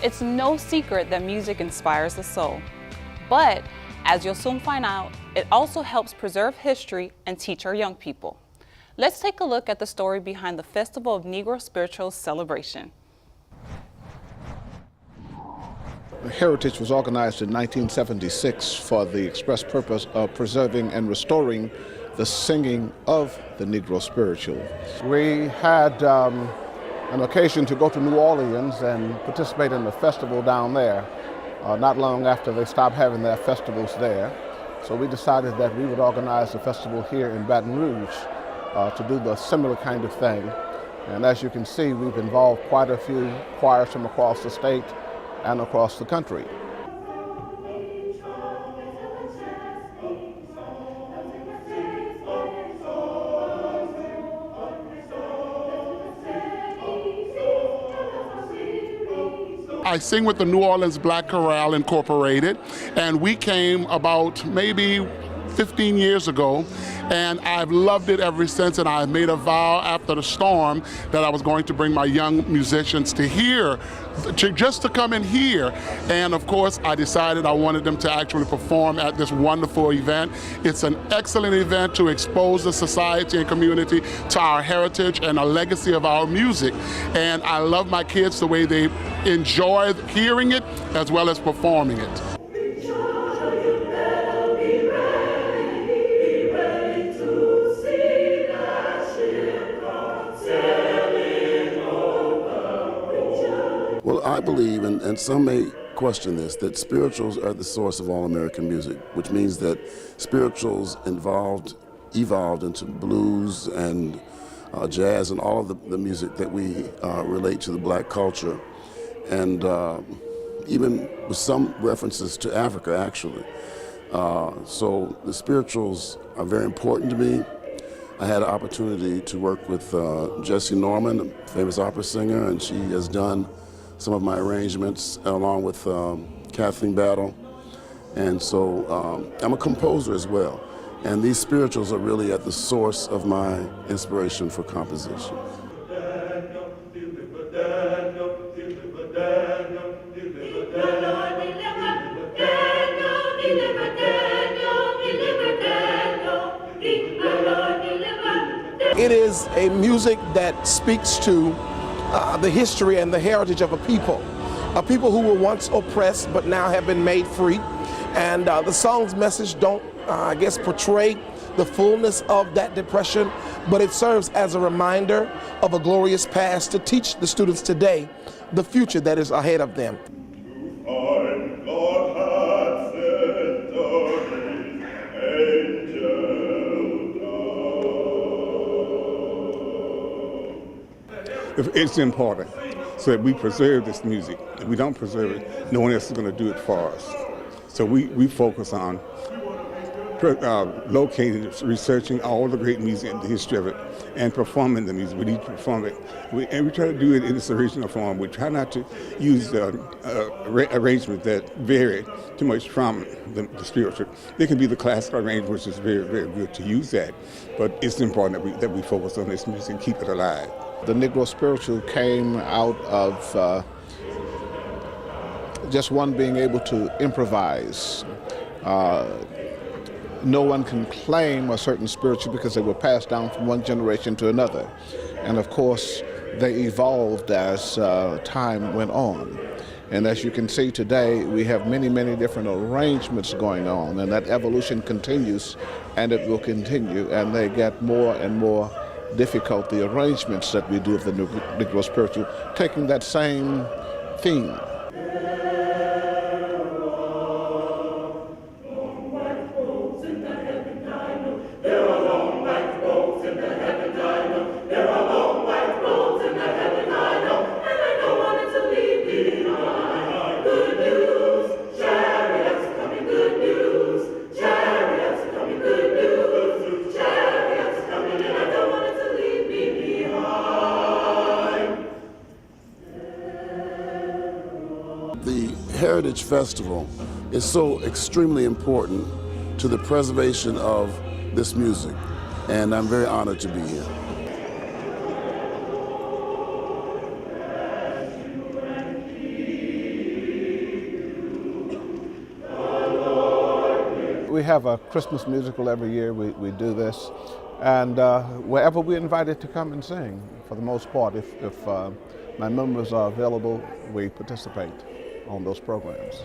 It's no secret that music inspires the soul. But, as you'll soon find out, it also helps preserve history and teach our young people. Let's take a look at the story behind the Festival of Negro Spirituals celebration. Heritage was organized in 1976 for the express purpose of preserving and restoring the singing of the Negro spiritual. We had an occasion to go to New Orleans and participate in the festival down there, not long after they stopped having their festivals there. So we decided that we would organize a festival here in Baton Rouge to do the similar kind of thing. And as you can see, we've involved quite a few choirs from across the state and across the country. I sing with the New Orleans Black Chorale Incorporated, and we came about maybe 15 years ago, and I've loved it ever since, and I made a vow after the storm that I was going to bring my young musicians to here, just to come and hear. And of course, I decided I wanted them to actually perform at this wonderful event. It's an excellent event to expose the society and community to our heritage and a legacy of our music. And I love my kids the way they enjoy hearing it as well as performing it. Well, I believe, and some may question this, that spirituals are the source of all American music, which means that spirituals evolved into blues and jazz and all of the music that we relate to the black culture, and even with some references to Africa, actually. So the spirituals are very important to me. I had an opportunity to work with Jessie Norman, a famous opera singer, and she has done some of my arrangements along with Kathleen Battle. And so I'm a composer as well. And these spirituals are really at the source of my inspiration for composition. It is a music that speaks to the history and the heritage of a people who were once oppressed but now have been made free. And the song's message don't, I guess, portray the fullness of that depression, but it serves as a reminder of a glorious past to teach the students today the future that is ahead of them. It's important so that we preserve this music. If we don't preserve it, no one else is going to do it for us. So we focus on locating, researching all the great music and the history of it, and performing the music. We need to perform it. And we try to do it in its original form. We try not to use arrangements that vary too much from the spiritual. There can be the classical arrangement, which is very, very good to use that. But it's important that we focus on this music and keep it alive. The Negro spiritual came out of just one being able to improvise. No one can claim a certain spiritual because they were passed down from one generation to another. And of course, they evolved as time went on. And as you can see today, we have many, many different arrangements going on, and that evolution continues, and it will continue, and they get more and more difficult, the arrangements that we do of the Negro spiritual, taking that same theme. The Heritage Festival is so extremely important to the preservation of this music, and I'm very honored to be here. We have a Christmas musical every year. We do this. And wherever we're invited to come and sing, for the most part, if my members are available, we participate on those programs.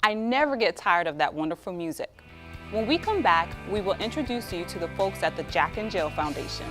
I never get tired of that wonderful music. When we come back, we will introduce you to the folks at the Jack and Jill Foundation.